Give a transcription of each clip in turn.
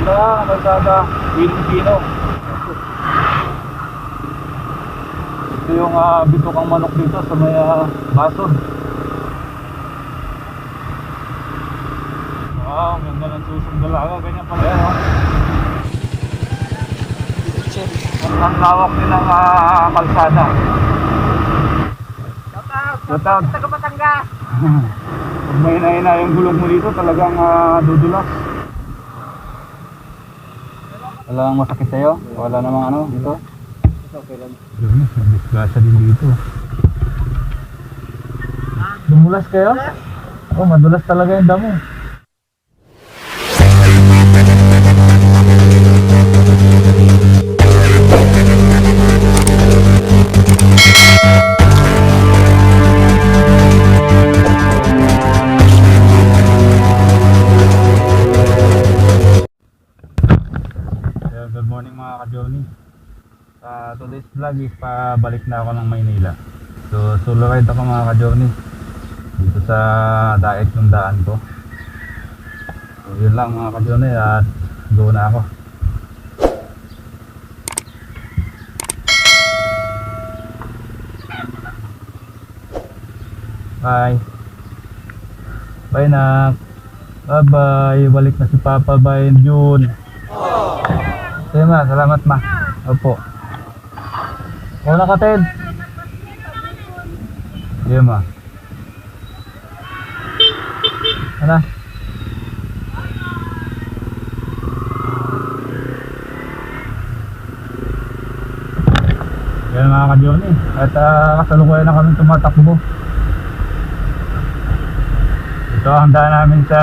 Ganda, kalsada, Pilipino. Ito yung bitukang manok dito sa may Basod. Wow, ganda ng susong dalaga, ganyan pala yan, oh. Ang lawak din ng kalsada. Shout out. Taga Batangas. Pag may hina yung gulong mo dito, talagang dudulas. Wala nang masakit sa'yo? Wala namang ano dito? Okay lang. Yun, disgrasya din dito. Dumulas kayo? Oh, madulas talaga yung damo. Good morning mga ka-Johnny. Today's vlog is pabalik na ako ng Maynila. So solo ride ako mga ka-Johnny dito sa daet ng daan ko. So yun lang mga ka-Johnny, at go na ako. Bye. Bye nak. Bye bye. Balik na si Papa. Bye June. Sige ma, salamat ma. Opo. Wala ka Ted. Sige ma. Ano? Yan mga ka-Johnny. At kasalukuyan na kami tumatakbo. Ito ang daan namin sa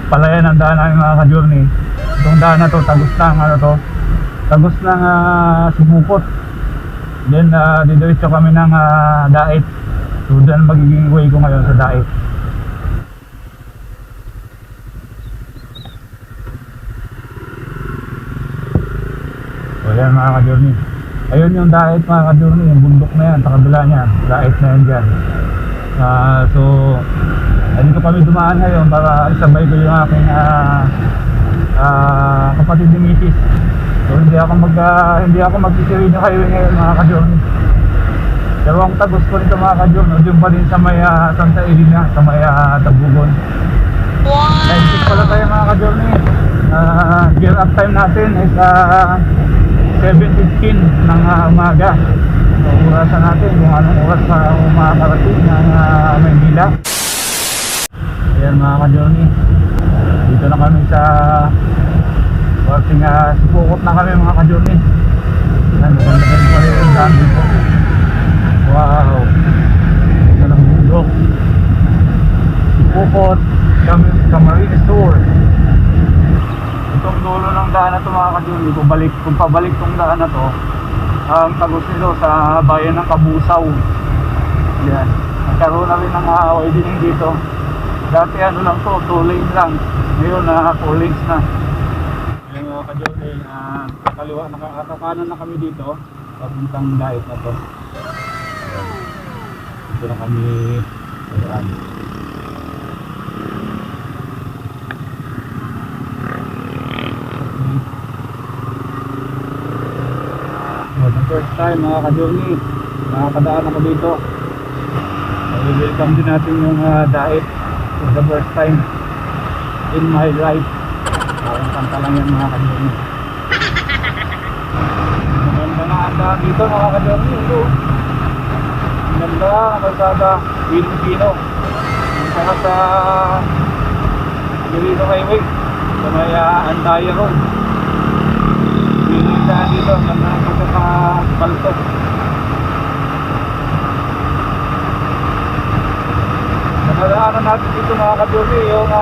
palayan ng daan namin mga ka-Journey. Itong daan na to, tagos ng ano to, tagos ng Sibukot. Then didiretso kami ng Daet. So dyan magiging way ko ngayon sa Daet. So yan mga ka-Journey. Ayun yung Daet mga ka-Journey, yung bundok na yan, sa kabila niya, Daet na yan dyan. So dito kami dumaan ngayon para isabay ko yung aking kapatid ni Mrs. So hindi ako mag-isirin yung highway ngayon mga ka-Journey. Pero ang tagos ko nito mga ka-Journey, yung pa din sa may Santa Elena, sa may Tabugon. Wow! Exit pala tayo mga ka-Journey. Gear up time natin is 7:15 ng umaga. So orasan natin kung anong oras pa makakarating ng Maynila. Ayan mga ka-Journey, dito na kami sa parting Sibukot na kami mga ka-Journey. Ayan, maganda pa rin yung daan dito. Wow, ito ng bundok. Sibukot Camarines Tour. Itong dulo ng daan na ito mga ka-Journey, kung pabalik tong daan na to, ang tagos nito sa bayan ng Kabusaw. Ayan, nagkaroon na rin ng widening dito. Dati ano lang to, 2 lane lang. Ngayon 4 lanes na. Ngayon mga ka-Journey, kakaliwa, nakakanan na kami dito. Papuntang Daet na to. Dito na kami. Ayan. For the first time mga ka-Journey, nakakadaan ako dito. I-welcome din natin yung Daet. For the first time in my life. Parang kanta lang yan mga ka-Journey. Maganda na anda dito mga ka-Journey. Maganda, kalsada, Pilipino. Saka sa Quirino Highway, sa may Andaya Road. Pinilitaan dito, maganda na pagkakabalto. Nadaanan natin dito mga ka-Journey yung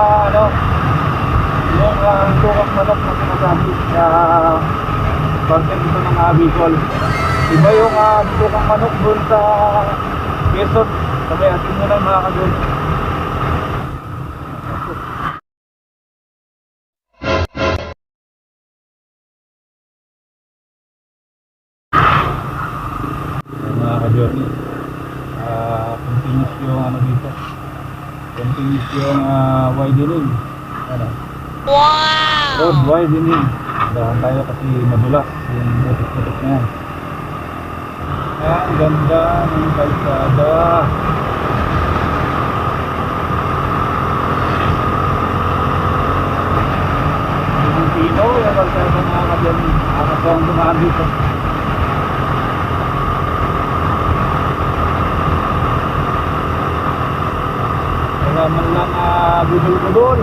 yung tukang manok na sinasabi sa parte dito ng Bicol. Iba yung tukang manok doon sa Quezon, sa may atin mo lang mga ka-Journey. Mga ka-Journey, continuous yung ano dito. Continuous yung widening. Ano? Wow! Road widening. Dahan tayo kasi madulas yung butik-butik na yan. Ang ganda ng kalsada. Pilipino, yung kalsada mga kadyan. Ako po ang dumaan dito. Wala man lang budol-budol.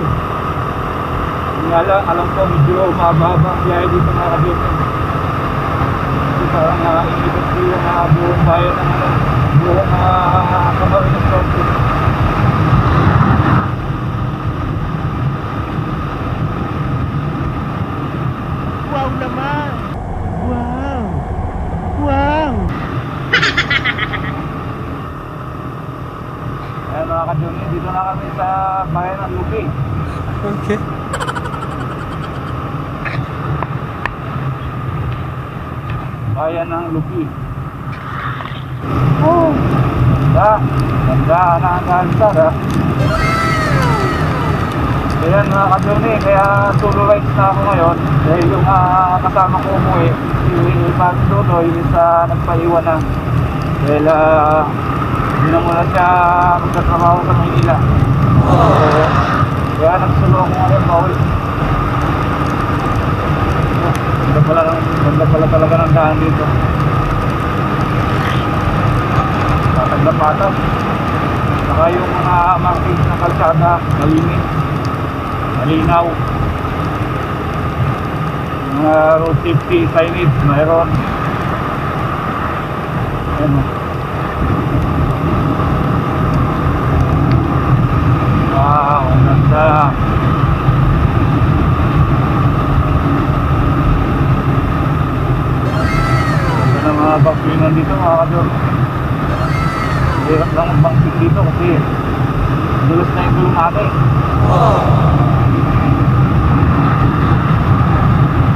Alam ko medyo mababa ang biyahe dito mga kadyan. Kasi parang inibig ko yung buong bayan ng buong Camarines Norte. Wow naman! Wow! Wow! Ayan mga kadyan, dito na kami sa bayan ng Lupi. Okay. Bayan ng Lupi. Oh, ganda na ang kalsada. Ayan mga kadyon, kaya solo rides na ako ngayon. Dahil yung kasama ko umuwi, si Pag Dodoy is nagpaiwan na. Dahil hindi na muna siya magtatrabaho sa Maynila. Kaya nagsulo ako ngayon, bawal. Ganda pala talaga ng daan dito. Patag na patag. Saka yung mga markings na kalsada, malinis, malinaw. Mga road safety signage, mayroon. Ayan o. Wow, ang ganda. Mga bangkinan dito mga kadyon. Hirap lang ang bangkin dito kasi dulas na yung gulong natin.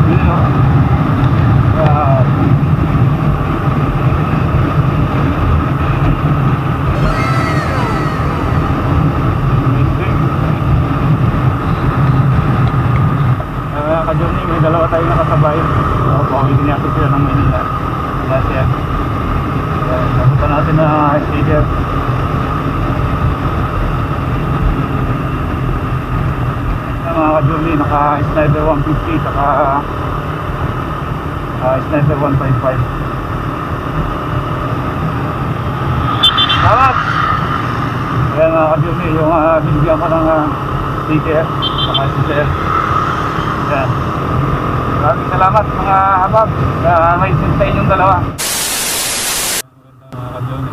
Yun o. Mga kadyon, may dalawa tayo nakasabay. Pauwitin natin sila ng Manila. Gracias. Napunta natin na sticker. Mga ka-journey, naka-Sniper 150 saka Sniper 155. Salamat! Ayan mga ka-journey, yung binigyan ko ng sticker saka sticker. Ayan. Maraming salamat mga habab na may sin sa inyong dalawa. Mga kadyon,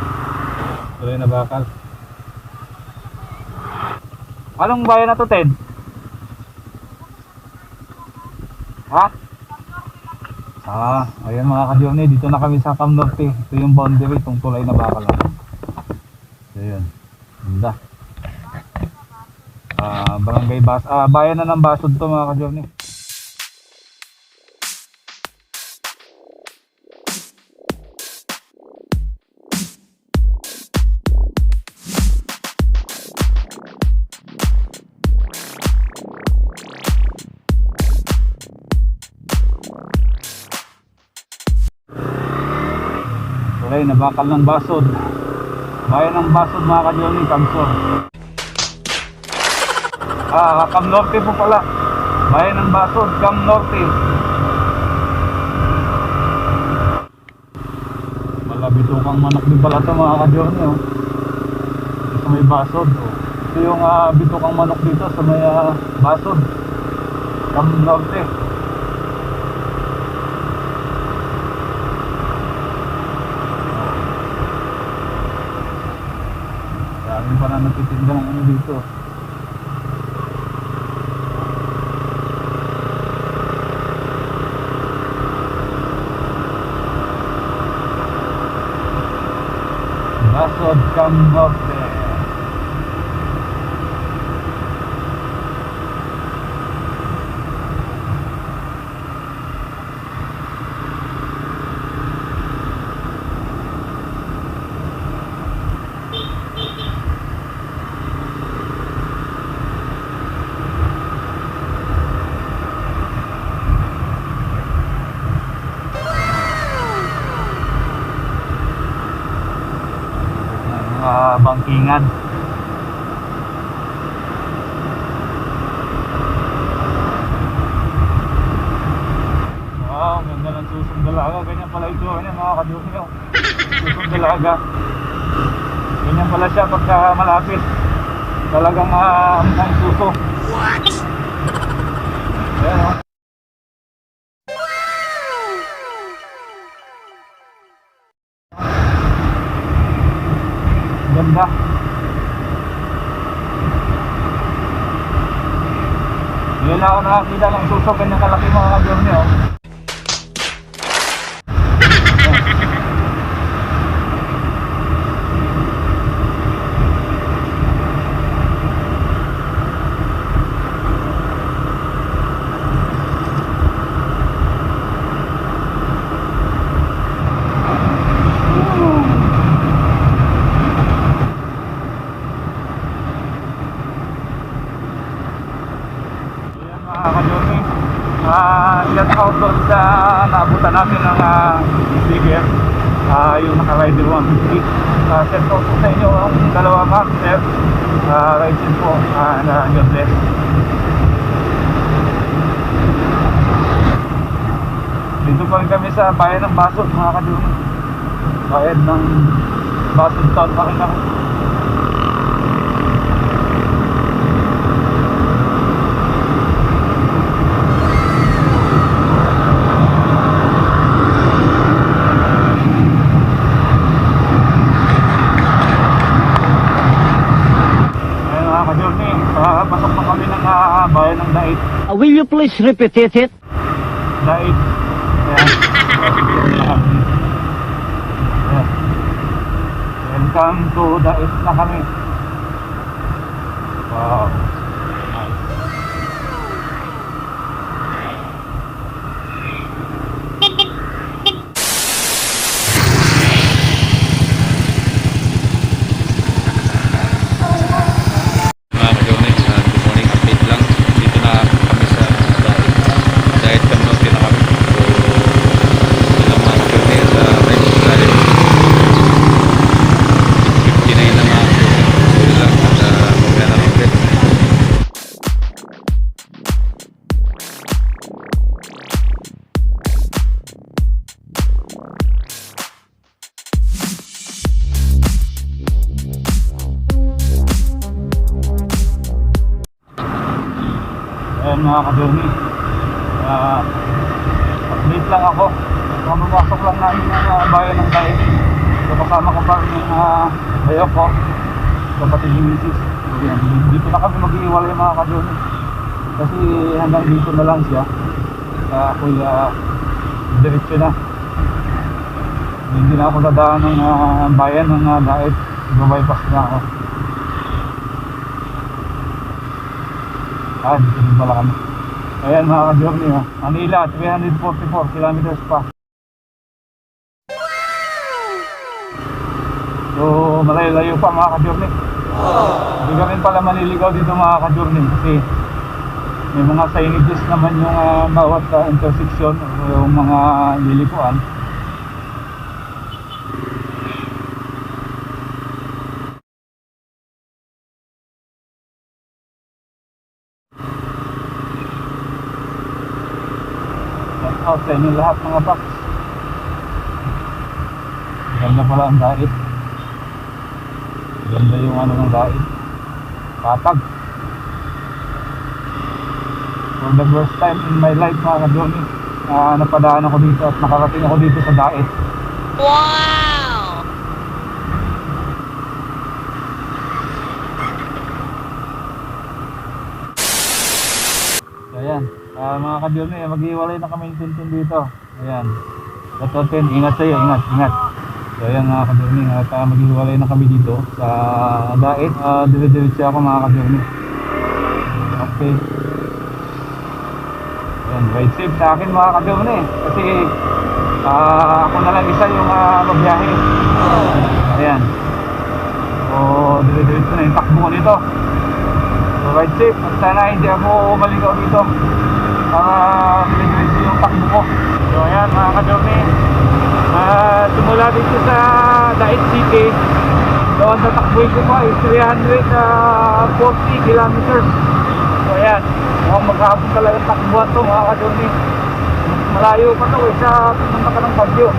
tuloy na bakal. Anong bayan na to, Ted? Ha? Ayan mga kadyon, dito na kami sa Cam Norte. Ito yung boundary, itong tulay na bakal. Ayan, ganda. Barangay bayan na ng Basod to mga kadyon. Okay, nabakal ng Basod. Bayan ng Basod mga kadyon, Kamsor. Cam Norte po pala. Bayan ng Basod, Cam Norte. Malabitukang manok din pala ito mga kadyon. Ito sa may Basod. Ito yung bitukang manok dito sa may Basod, Cam Norte. Maraming pa na nagtitinda ng ano dito. Basod, Cam Norte. Kalingan. Wow, ganda ng susong dalaga. Ganyan pala ito, mga ka-journey. Susong dalaga. Ganyan pala siya pagka malapit. Talagang ang suso. Ayan, oh. Ganda. Ngayon ako nakakita ng suso. Ganyan kalaki mga ka-journey, oh. Shout out doon sa naabutan natin ng sticker, yung naka-rider 150. Shout out po sa inyo ang dalawa, ma'am, sir. Ride din po, na God bless. Dito pa rin kami sa bayan ng Basod, mga kadunong. Bayan ng Basod Town pa rin kami. Pasok na kami ng bayan ng Dait. Will you please repeat it? Dait. Ayan. Ayan. Welcome to Dait na kami. Wow. Nice. Ayan mga ka-journey, update lang ako. Mamasok lang namin ng bayan ng Dait. So kasama ko pa rin yung bayo ko, kapatid ni Mrs. Dito na kami mag-iiwalay mga ka-journey, kasi hanggang dito na lang siya. Kuya diretso na, hindi na ako dadaan ng bayan ng Dait. Iba-bypass na ako. Dito din pala kami. Ayan mga ka-journey, Manila 344 kilometers pa. So malayo-layo pa mga ka-journey. Hindi ka rin pala maliligaw dito mga ka-journey, kasi may mga signages naman yung bawat intersection o yung mga lilikuan. Out sa inyo lahat mga box. Ganda pala ang Dait. Ganda yung ng Dait. Patag. For the first time in my life mga ka-journey, napadaan ako dito at nakarating ako dito sa Dait. Wow! Ayan, mga ka-journey, mag-iwalay na kami tintin dito. Ayan, Totin, ingat sa'yo, ingat. So ayan mga ka-journey, at mag-iwalay na kami dito sa Dait. Dire-diretso ako mga ka-journey. Okay. Ayan, ride safe sa akin mga ka-journey, kasi ako na lang isa yung magbiyahe. Ayan. So dire-diretso na yung takbo ko nito. So ride safe, at sana hindi ako maligaw dito para dire-diretso yung takbo ko. So ayan mga ka-journey, simula dito sa Dait City, So ang tatakbuhin ko pa is 340 kilometers. So ayan, mukhang maghapon talaga takbuhan to mga ka-journey. Malayo pa to sa pumunta ka ng Baguio.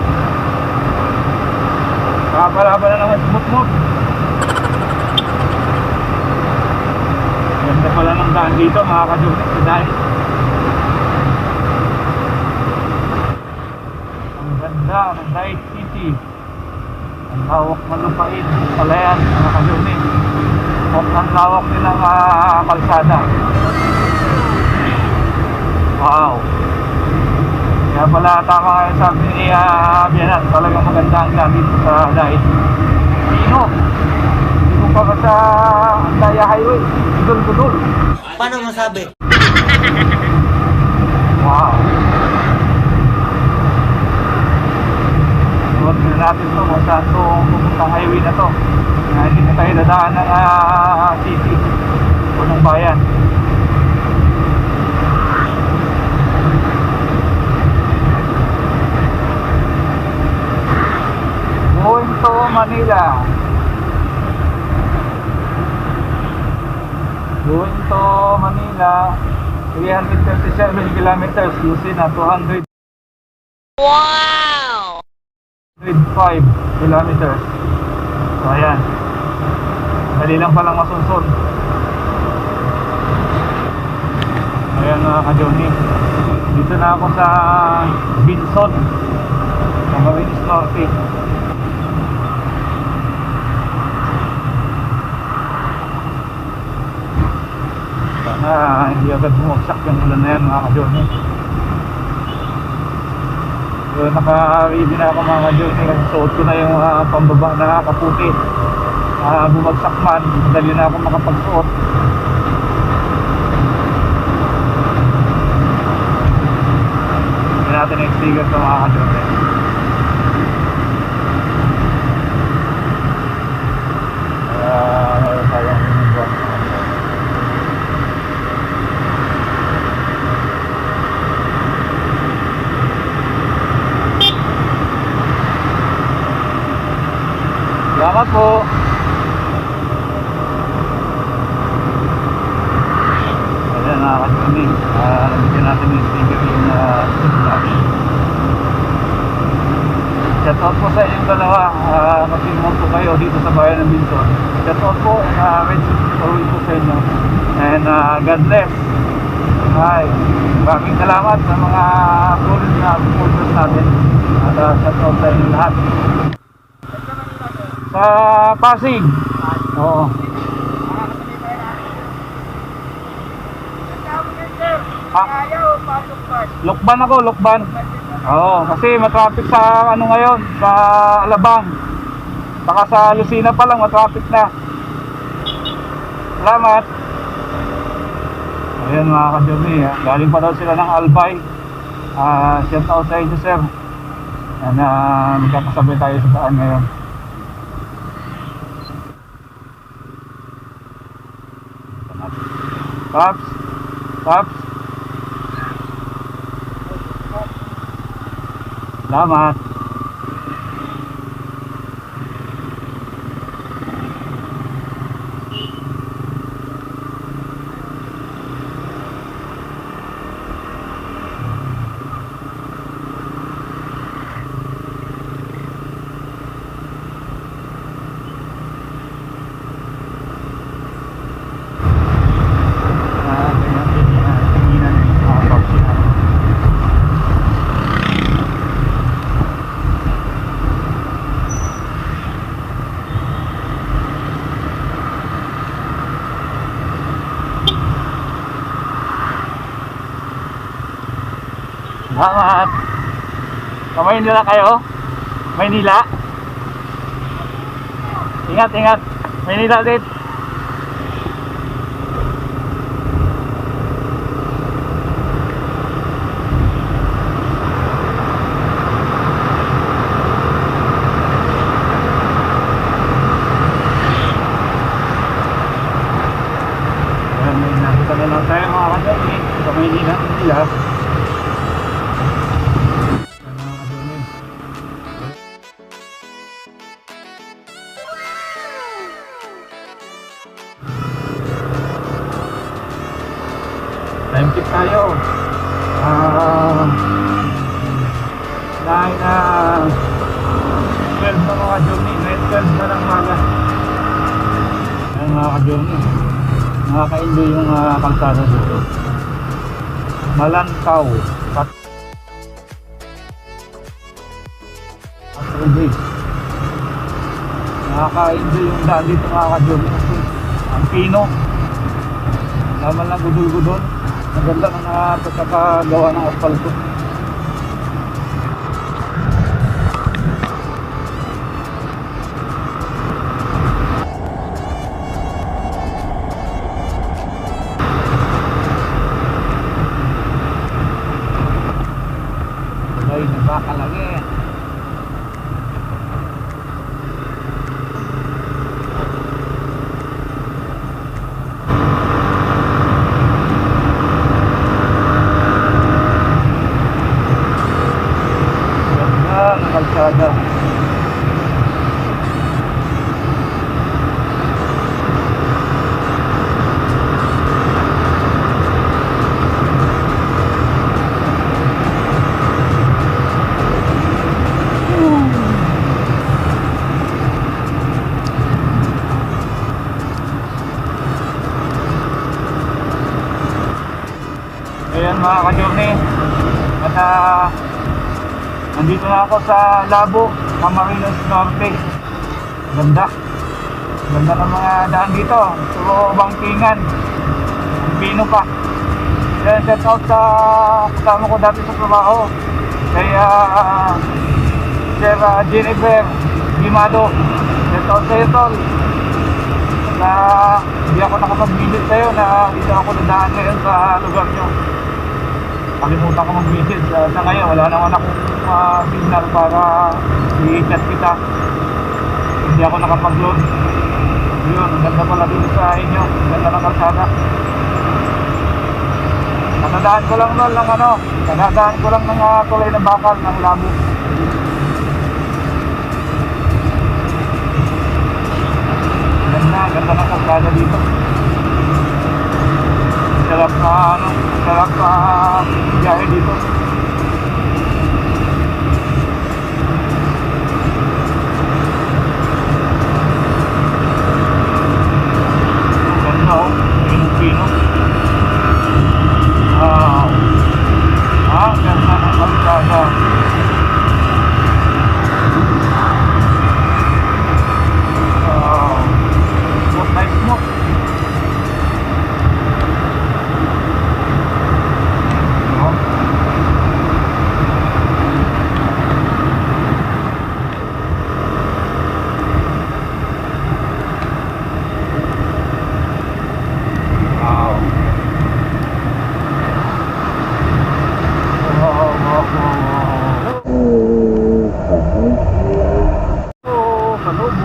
Kapalaba na naman smooth. Ganda pala ng daan dito mga ka-journey. Ang ganda ng Dahig City. Ang lawak na lupain. Palayan mga ka-journey. At ang lawak din ng kalsada. Wow. Kaya pala tama kayo sabi ni Bianan, talagang maganda ang daan dito sa Dahig. Pino. Hindi ko pa sa Andaya Highway. Idol-budol. Paano masabi? Wow. Suot na natin ito kung saan itong pupuntang highway na ito. Hindi na tayo dadaan ng city o ng bayan. Going to Manila. Going to Manila. 337 kilometers using na 205 Wow! kilometers. So ayan, dali lang palang masunsod. Ayan mga ka-journey, dito na ako sa Binson, sa Marinis Norte. Sana hindi agad bumagsak yung ulan na yan mga ka-journey. So naka-ready na ako mga ka-journey kasi suot ko na yung pambaba na kaputi. Bumagsak man, madali na ako makapagsuot. Hindi natin yung sticker sa mga ka-journey. Meron tayong buwan. Salamat po. Ayan na kasi nabigyan natin yung sticker yung shoutout po sa inyong dalawa. Mag-inmon po kayo dito sa bayan ng Binson. Shoutout po and red always po sa inyo. And God bless. Hi. Maraming salamat sa mga solid na supporters natin. At shoutout sa inyong lahat. Sa Pasig. Oo. Lokban ako, Lokban. Oo, kasi matraffic sa ano ngayon, sa Alabang. Saka sa Lucena pa lang matraffic na. Salamat. Ayan mga ka-journey, galing pa daw sila ng Albay. Shout out sa inyo sir. Ayan, magkakasabay tayo sa daan ngayon. Paps, Paps. Salamat. Salamat. Sa Maynila kayo? Maynila? Ingat, ingat. Maynila ulit. Ayan, may nakita na lang tayo mga kasali. Sa Maynila, Manila. tayo. Dahil 12 na mga journey, 12 na ng maga. Ayun mga ka-journey, nakaka-enjoy yung kalsada dito. Malantaw Patrol. Nakaka-enjoy yung daan dito mga ka-journey kasi ang pino, laman lang gudul-gudol. Maganda na pagkakagawa ng asfalto. Ay, nabaka lagi. Kalsada. Ayan mga ka-journey, at nandito na ako sa Labo, Camarines Norte. Ganda ng mga daan dito, puro bangkingan, ang pino pa. Yan, shout out sa kasama ko dati sa trabaho, kaya Sir Jennifer Gimado. Shout out sa iyo, tol. Na hindi ako nakapag-visit sa'yo, na dito ako nadaan ngayon sa lugar nyo. Kalimutan ko mag-visit. Sa ngayon, wala naman akong signal para i-chat kita. Hindi ako nakapag-load. Yun, ang ganda pala dito sa inyo. Ang ganda ng kalsada. Natandaan ko lang nun ng natandaan ko lang ng tulay na bakal ng Labo. Ganda ng kalsada dito. Sarap biyahe dito. Ganda pino. Ganda ng kalsada. Smooth.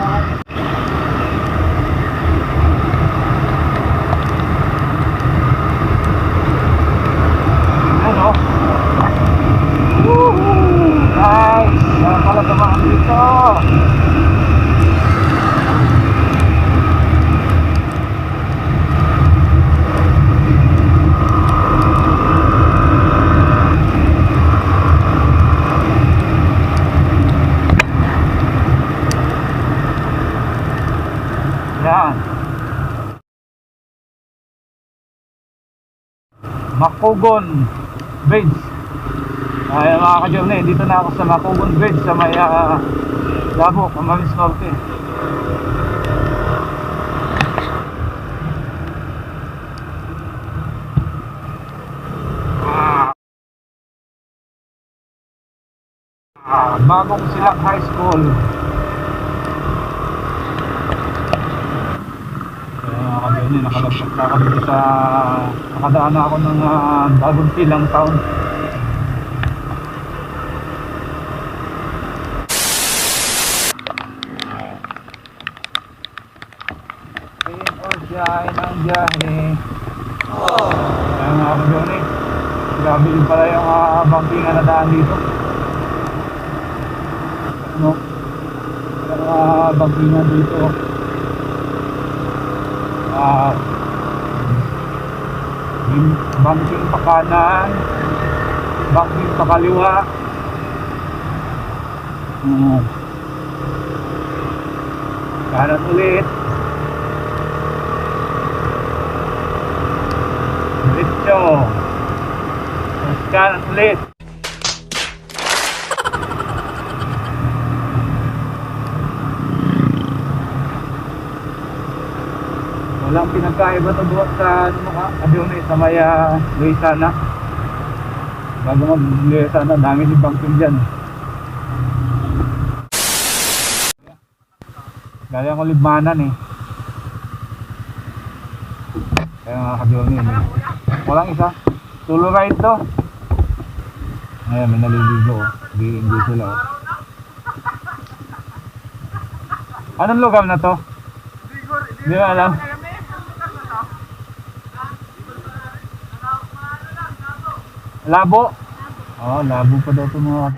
Yan. Makugon Bridge. Ay mga ka-journey, dito na ako sa Makugon Bridge sa may Labo, Camarines Norte. Bagong Silang High School. Nakalagpak na ako dito sa nakadaan na ako ng bagong Silang Town. Biyahe ng biyahe. Ayun mga ka-journey, grabe din pala yung bangkingan na daan dito. No? Yung bangkingan dito. banking pa kanan, banking pa kaliwa. Kanan ulit. Diretso. Tapos kanan ulit. Walang pinagkaiba ito buhat sa Adonay sa Maya Luisana. Bago mag-Luisana, dami ni banking dyan. Gaya ko libmanan eh. Kaya mga Adonay eh. Walang isa. Tulo right to. Ayan, may naliligo oh. Hindi sila oh. Anong lugar na to? Hindi na alam. Labo. Oh, labo pa daw ito mga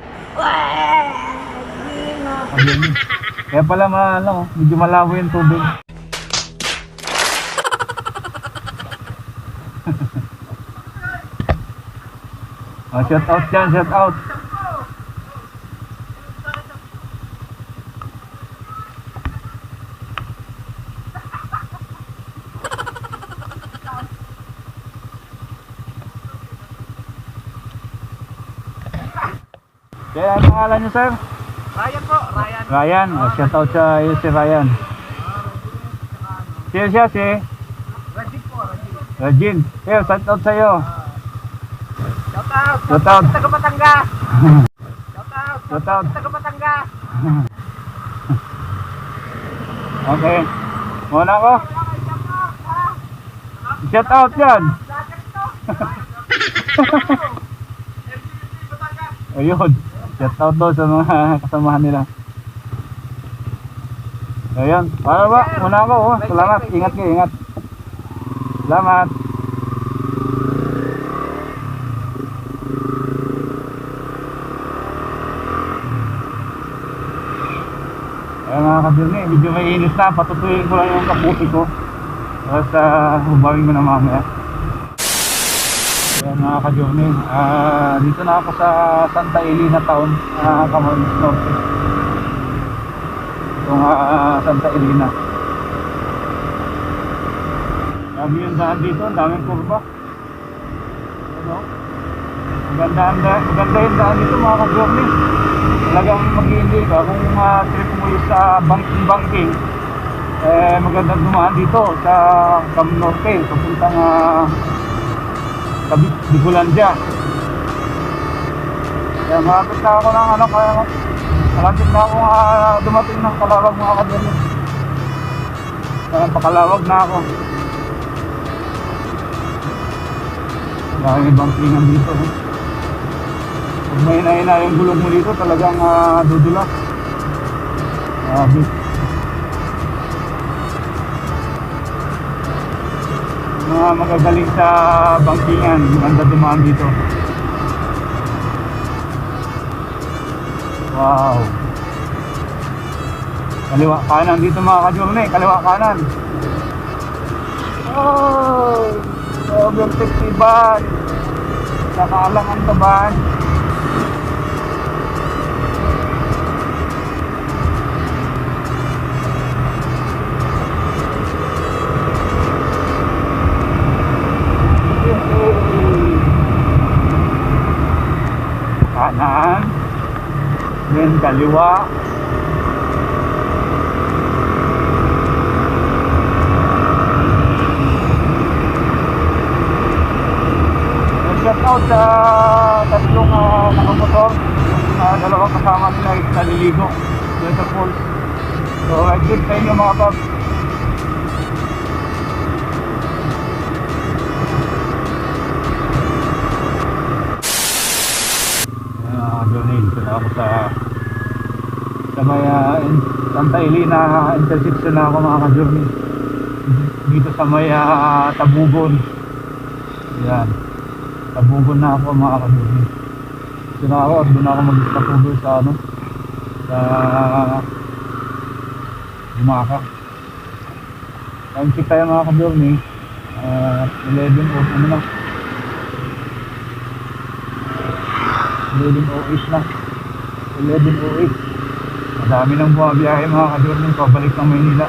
Adonay. Kaya pala medyo malabo yung tubig. Oh, shout out dyan, shout out. Kaya ang pangalan niyo, sir? Ryan po, Ryan. Ryan, shout out sa iyo si Ryan. Siya si Rajin po, Rajin. Rajin. Kaya shout out sa iyo. Shout out. Shout out. Taga Batangas. Shout out. Shout out. Taga Batangas. Okay. Muna ko. Shout out yan. Ayun. Shout out daw sa mga kasamahan nila. Ayun. Para ba? Muna ako. Oh. Salamat. Ingat kayo. Ingat. Salamat. Ayan mga kabirni. Medyo may inis na. Patutuyin ko lang yung kaputi ko. Tapos hubawin ko na mamaya. Ayan mga kabirni. Dito na ako sa Santa Elena Town. Camarines Norte. Itong Santa Elena. Dami yung daan dito. Ang daming kurba. Ano? Maganda yung daan dito mga kabirni. Talagang mag-i-enjoy ka kung trip mo yung sa banking magandang dumaan dito sa Cam Norte papuntang Bicolandia. Kaya malapit na ako ng kaya malapit na ako dumating ng Calawag mga kabirni. Kaya pakalawag na ako. Maraming bankingan dito Pag may hina yung gulong mo dito talagang dudula. Mga magagaling sa bankingan maganda dumaan dito. Wow. Kaliwa kanan dito mga kadjorne. Kaliwa kanan. Oh, sobrang tektiban. Nakaalang ang taban. Kanan, then kaliwa. Shout out sa tatlong nakamotor. Dalawang kasama nila ay naliligo doon sa falls. So I good sa inyo mga pag. Dito na ako sa may Santa Elena intersection na ako mga ka-journey. Dito sa may Tabugon. Yan. Tabugon na ako mga ka-journey. Dito na ako at doon ako mag-tapugo sa sa Lumaka. Time check tayo mga ka-journey. 11 o 11:08 na. 11:08. Madami nang bumabiyahe mga ka-journey pabalik ng Maynila.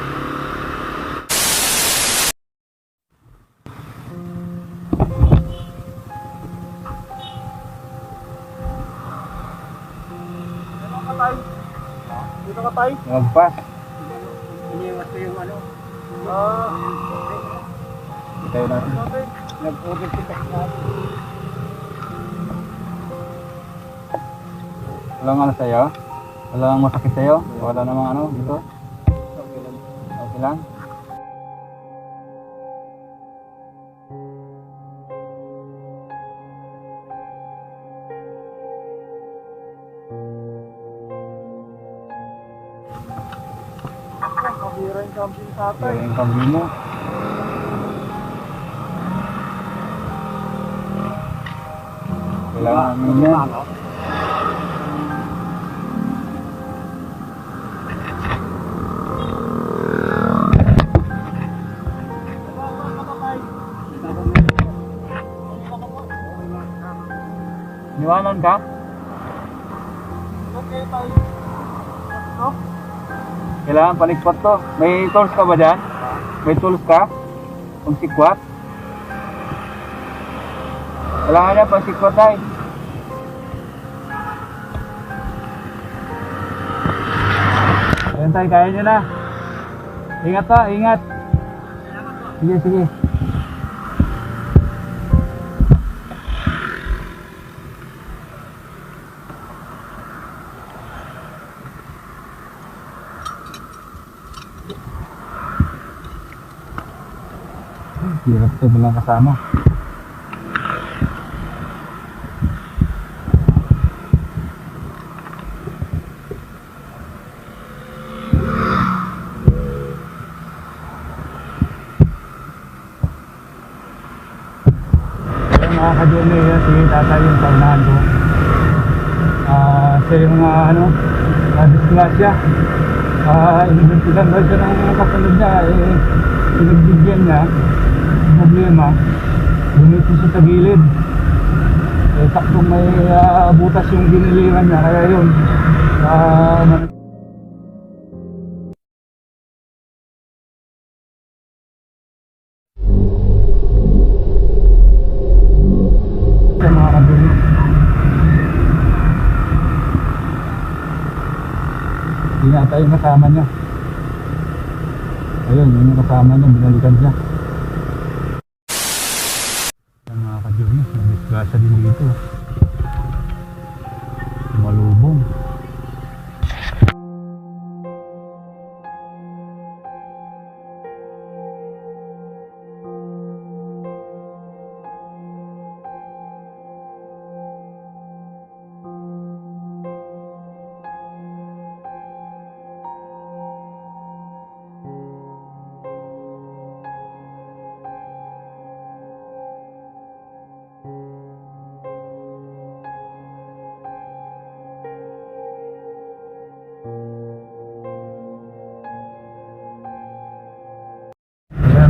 Dito ka tayo. Nagpas. Iniwas ko yung ano. Tayo natin. Nag-order kita. Walang ano sa'yo? Walang masakit sa'yo? Wala namang ano dito? Okay lang. Okay lang? Kabira yung camping sa Kaya yung kambing mo. Kailangan namin yan. Niwanan ka? Okay tayo. No? Kailangan panikpot to. May tools ka ba dyan? May tools ka? Pang sikwat? Kailangan niya pang sikwat tayo. Ayan tayo, kaya nyo na. Ingat pa, ingat. Sige, sige. Hirap to, walang kasama. Ayan mga ka-journey, si tatay yung paunahan ko. Siya yung disgrasya. Inibigyan ba siya ng kasunod niya, pinagbigyan niya problema, lumipin siya sa gilid. Saktong may butas yung giniliran niya, kaya yun sa mga kabili. Hindi nga tayo kasama niya. Ayun, yun yung kasama niya, binalikan siya. Ang mga ka-journey, nabisgrasya din dito. Malubong.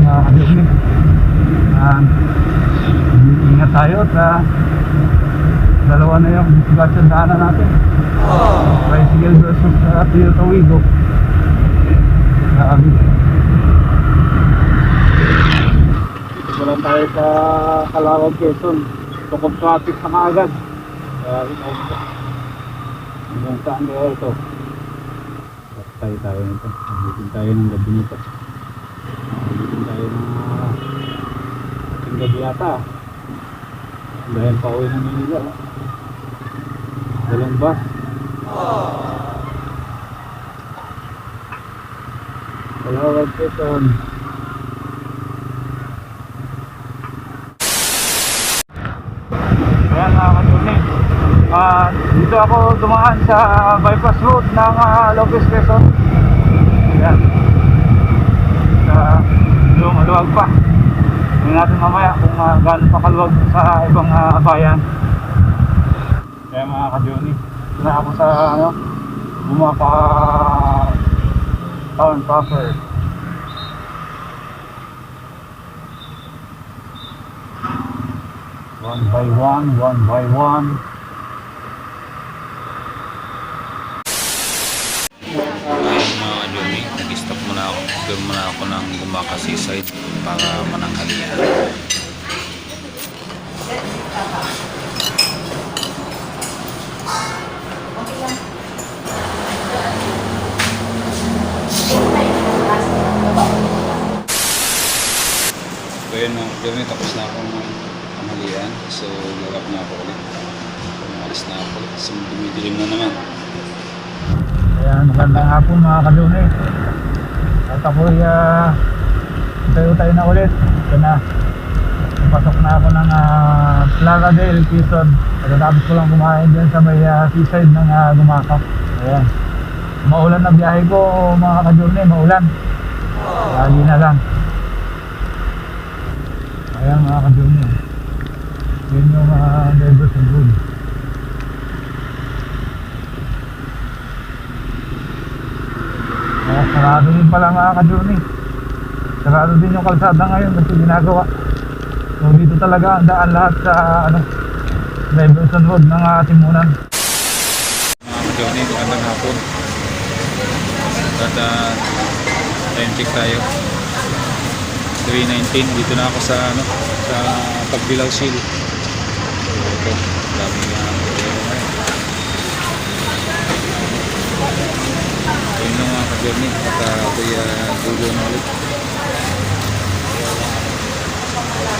Mga ka-journey, ingat tayo at dalawa na yung disgrasya daanan natin. Tricycle versus Toyota Wigo. Grabe. Dito lang tayo sa Calawag, Quezon. Tukog traffic na kaagad. Grabe na ito. Hanggang saan kaya ito? Tayo nito. Nabutin tayo ng gabi nito. Nabutin tayo ng ating gabi yata. Dahil pa uwi ng Manila. Walang bus. Calawag, Quezon. Ayan mga ka-journey, dito ako dumaan sa bypass road ng Lopez, Quezon. Ayan, maluwag pa. Tingnan natin mamaya kung gaano pa kaluwag sa ibang bayan. Kaya mga ka-journey, ito na ako sa Bumaka town proper. One by one. Ayun mga Johnny, nag-stop muna ako. Doon muna ako ng Gumaka Seaside para mananghalian. So yun mga Johnny, tapos na ako ng tanghalian. So lalap na ako ulit. Umalis na ako ulit. So dumidilim na naman. Ayan, magandang hapon mga kadune. At ako'y tayo na ulit. Ito na. Pasok na ako ng Plaradale, Quezon. Pagkatapos ko lang kumain dyan sa may seaside ng Gumaka. Ayan. Maulan na biyahe ko mga kadune, maulan. Lagi na lang. Ayan mga kadune. Yun yung Diversion Road. Sarado din pala mga kadune. Sarado din yung kalsada ngayon kasi ginagawa. So dito talaga ang daan lahat sa Diversion Road ng Timunan. Mga Johnny, magandang hapon. At time check tayo. 3:19, dito na ako sa sa Pagbilao Seal. Ito, dami nga ayun lang mga ka-journey, at ako'y dulo na ulit.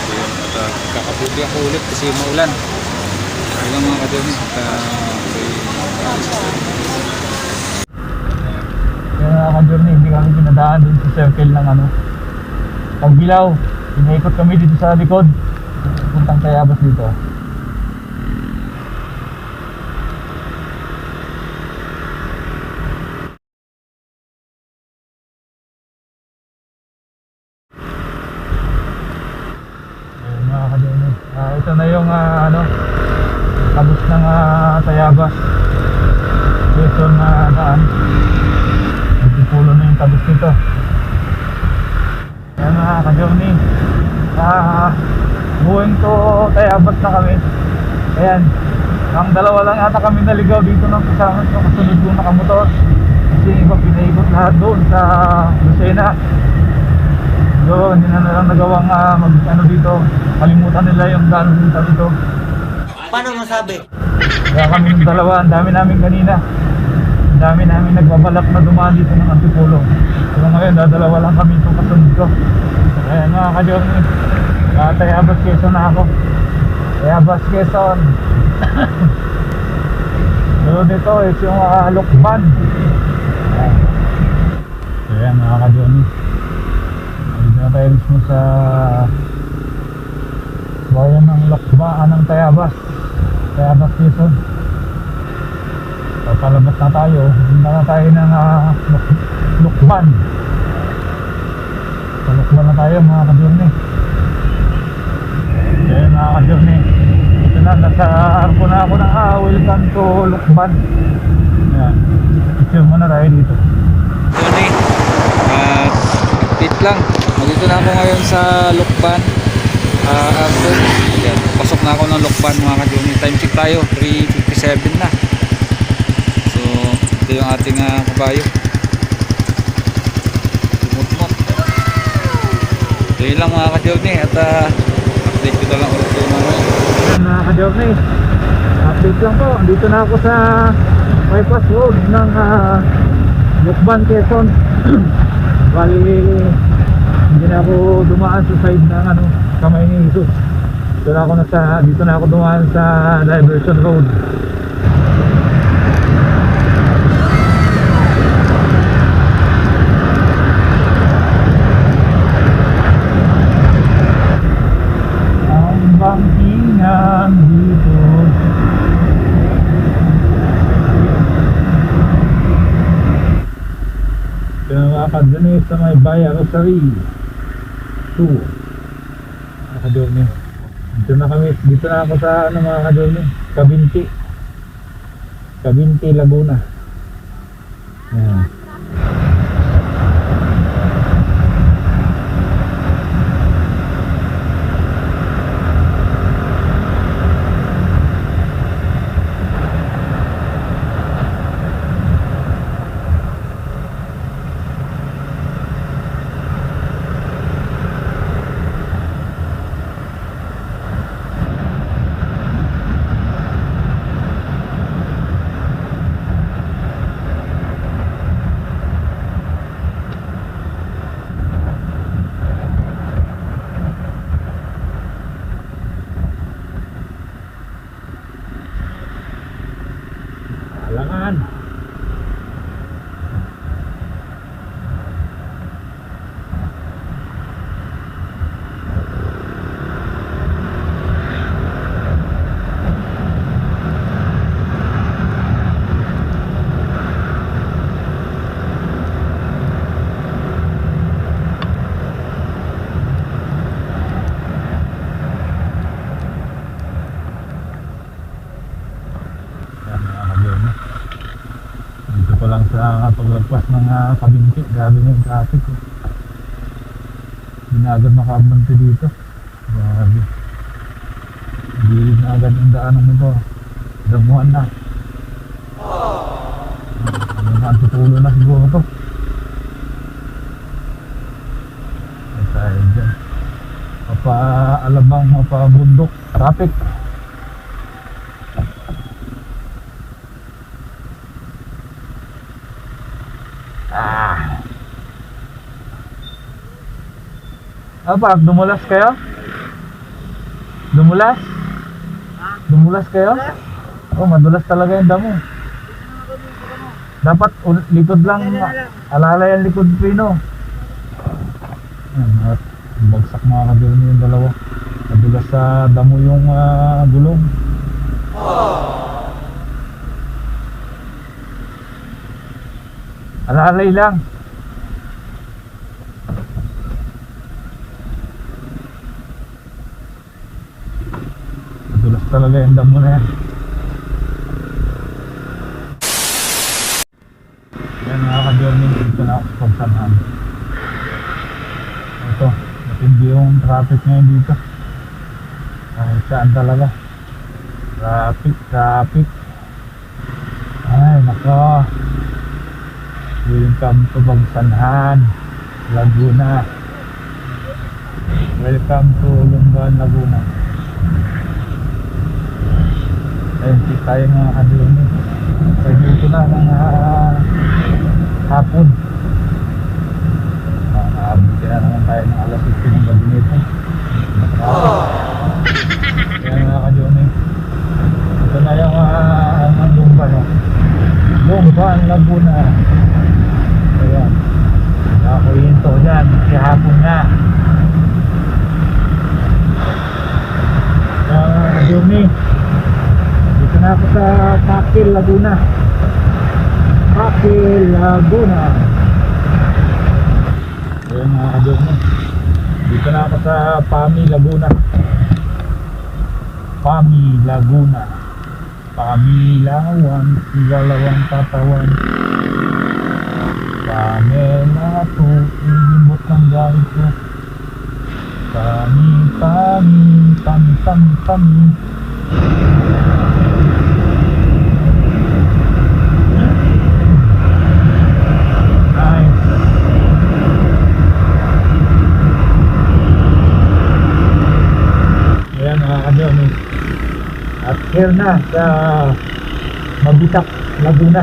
Ayun, at kakabuti ako ulit kasi maulan. Ayun lang mga ka-journey, at ako'y Kaya mga kadurni, hindi kami pinadaan dun sa circle ng Pagbilao. Pinaikot kami dito sa likod. Puntang Tayabas dito. Ayun mga kadurni. Ito na yung kabus ng Tayabas. Quezon na daan. Nagpupulo na yung tabos nito. Ayan mga ka-journey, going to Tayabas na kami. Ayan, ang dalawa lang yata kami naligaw dito ng kasama yung kasunod kong nakamotor. Kasi iba pinaikot lahat doon sa Lucena. So hindi na lang nagawang dito. Kalimutan nila yung daan dito. Paano masabi? Kaya kami ng dalawa, ang dami namin kanina. Ang dami namin nagbabalak na dumaan dito ng Antipolo. Pero ngayon, dadalawa lang kami itong kasunod ko. Ayan mga ka-journey. Tayabas Quezon na ako. Tayabas Quezon. So dito is yung Lokban. Ayan mga ka-journey. Dito na tayo mismo sa bayan ng Lokban, ng Tayabas. Tayabas Quezon. Palabas na tayo. Punta na tayo ng Lokban. Sa Lokban na tayo mga ka-journey. Ayan mga ka-journey. Ito na, nasa arko na ako ng welcome to Lokban. Ayan. Picture mo na tayo dito. Johnny, update lang. Nandito na ako ngayon sa Lokban. Ayan, pasok na ako ng Lokban mga ka-journey. Time check tayo, 3:57 na. So ito yung ating kabayo, tumutmot. So yun lang mga ka-journey, at update ko na lang ulit kayo mamaya. Ayan mga ka-journey, update lang po. Dito na ako sa bypass road ng Lokban, Quezon. Bali hindi na ako dumaan sa side ng Kamay ni Jesus. Dito na ako dumaan sa Diversion Road. Ang bangkingan dito. Pinakakad dyan sa may Bayan Rosary 2. Mga kadormi, dito na ako sa mga kadormi, Cabinti, Laguna. Ayan. Langan. Dito pa lang sa paglagpas ng Kabinti, grabe na yung traffic ko. Hindi na agad makaabante dito. Grabe. Hindi na agad ang daan ng motor. Damuhan na. Tutulo na siguro to. Ay tayo dyan. Mapa-alabang, mapa-bundok. Traffic. Pak, dumulas kayo? Dumulas? Dumulas kayo? Oh, madulas talaga yung damo. Dapat likod lang, alalay ang likod pino. At bagsak mga kadurni yung dalawa. Madulas sa damo yung gulong. Alalay lang. Madulas talaga yung damo na yan. Yan mga ka-journey, dito na ako sa Pagsanhan. Ito, matindi yung traffic ngayon dito. Kahit saan talaga. Traffic. Ay, nako. Welcome to Pagsanhan, Laguna. Welcome to Lumban, Laguna. Ayun, tayo mga ka-journey. So dito na ng hapon. Kaya naman tayo ng alas 8 ng gabi nito. Kaya mga ka-journey, ito na yung Lumban, no? Lumban, Laguna. Ayan, nakakuhinto dyan kasi hapon na. Kaya mga ka-journey, dito na ako sa Pakil, Laguna. Pakil, Laguna. Ayan mga ka-journey, dito na ako sa Pami, Laguna. Pami, Laguna. Pamilawan, sigalawang tatawan. Pamela to, inimot ng galit ko. Pami. Nice. Ayan mga ka-journey. At here na sa Mabitak, Laguna.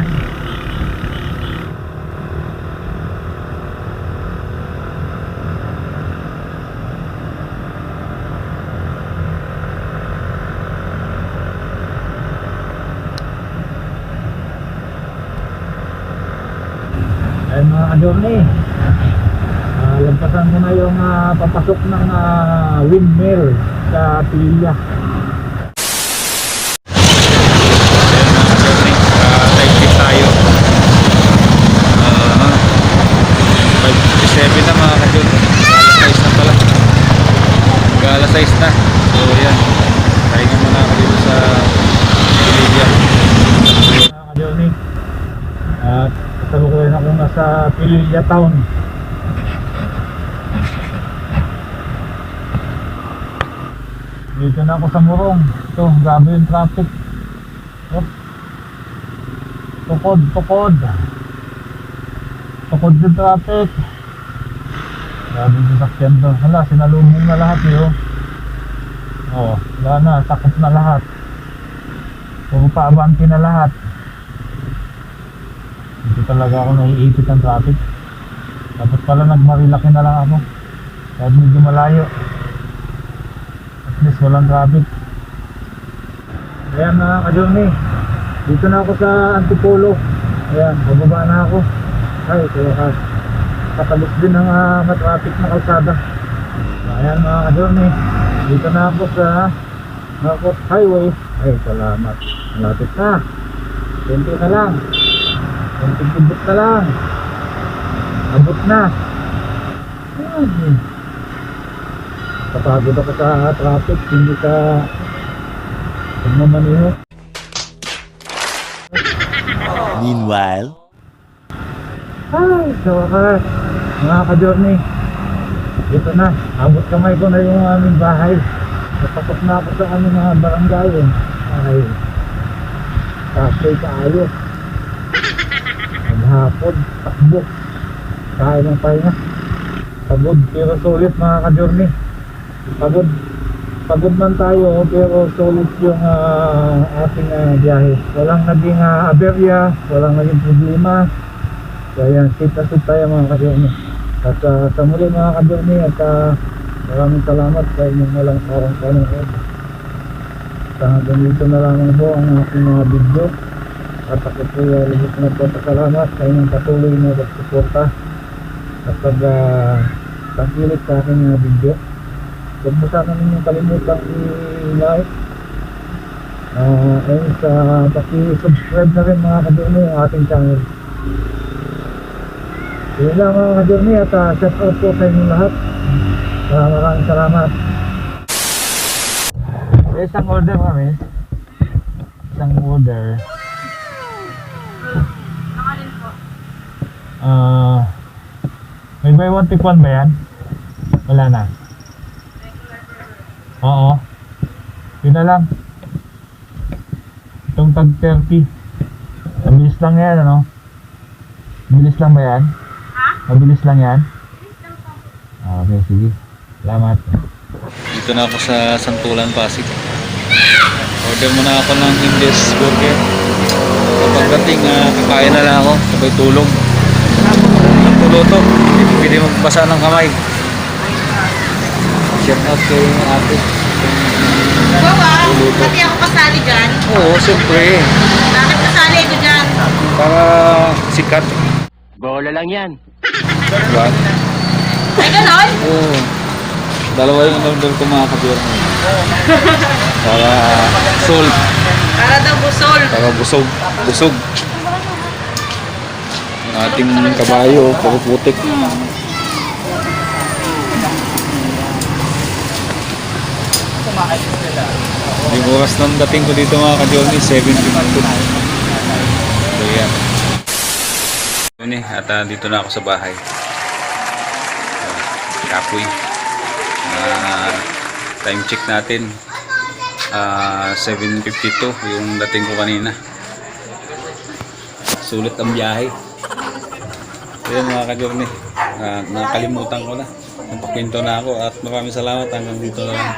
Ayan mga ka-journey, lagpasan ko na yung papasok ng windmill sa Pilya. Type tip tayo. 5:57 na mga kadyon. Alas 6 na pala. Alas 6 na. So yan, tahinga muna ako dito sa Pilya. Mga ka-journey, at kasalukuyan ako nasa Pilya Town. Dito na ako sa Morong. Ito, grabe yung traffic. Oh. Tukod yung traffic. Grabe yung sasakyan to. Hala, sinalumong na lahat eh. Oh, wala na, takot na lahat. Puro paabante na lahat. Dito talaga ako naiipit ng traffic. Dapat pala nagmarilaki na lang ako. Kahit medyo malayo. At least walang traffic. Ayan mga ka-journey, Dito na ako sa Antipolo. Ayan, bababa na ako. Ay, sa wakas. Katabos din ng matraffic na kalsada. Ayan mga ka-journey. Dito na ako sa Marcos Highway. Ay, salamat. Malapit na. 20 na lang. 20 kibot na lang. Abot na. Ay. Kapagod ako sa traffic. Hindi ka pagmamaniho. Meanwhile, Ay, sa wakas. Mga ka-journey. Dito na. Abot kamay ko na yung aming bahay. Napasok na ako sa aming mga barangay. Ay. Kasoy kaayos. Maghapon. Takbo. Kaya ng pahinga. Pagod pero sulit mga ka-journey. Pagod man tayo pero sulit yung ating biyahe. Walang naging aberya, walang naging problema. Kaya sit na sit tayo mga ka-journey. At sa muli mga ka-journey at maraming salamat sa inyong walang sarang panonood. Hanggang dito na lamang po ang aking mga video. At ako po lubos na po salamat sa inyong patuloy na pagsuporta at pagkilit sa aking mga video. Huwag mo sana ninyong kalimutan i-like and paki-subscribe na rin mga ka-journey ang ating channel. Yun lang mga ka-journey at shout out po sa inyong lahat. Maraming salamat. Isang order kami. Isang order. Nakalin po. May buy one take one ba yan? Wala na. Oo. Yun na lang. Itong tag 30. Mabilis lang yan, ano? Mabilis lang ba yan? Ha? Mabilis lang yan? Please lang po. Okay, sige. Salamat. Dito na ako sa Santulan, Pasig. Order muna ako ng Indies Burger. Pagdating, kakain na lang ako. Sabay tulog. Nagtuluto. Hindi pwede magbasa ng kamay. Shout out kay ate. Bawa, pati ako kasali dyan. Oo, siyempre. Bakit kasali ito dyan? Para sikat. bola lang yan. Diba? Ay, ganon? Oo. Dalawa yung order ko mga ka-journey. Para soul. Para daw busol. Para busog. Busog. Ang ating kabayo, puputik. Yung oras ng dating ko dito mga ka-journey, 7:52. So yan. Yun at dito na ako sa bahay. Kapoy. Time check natin. 7:52 yung dating ko kanina. Sulit ang biyahe. Ayan mga ka-journey. Nakalimutan ko na. Napakwento na ako at maraming salamat hanggang dito na lang.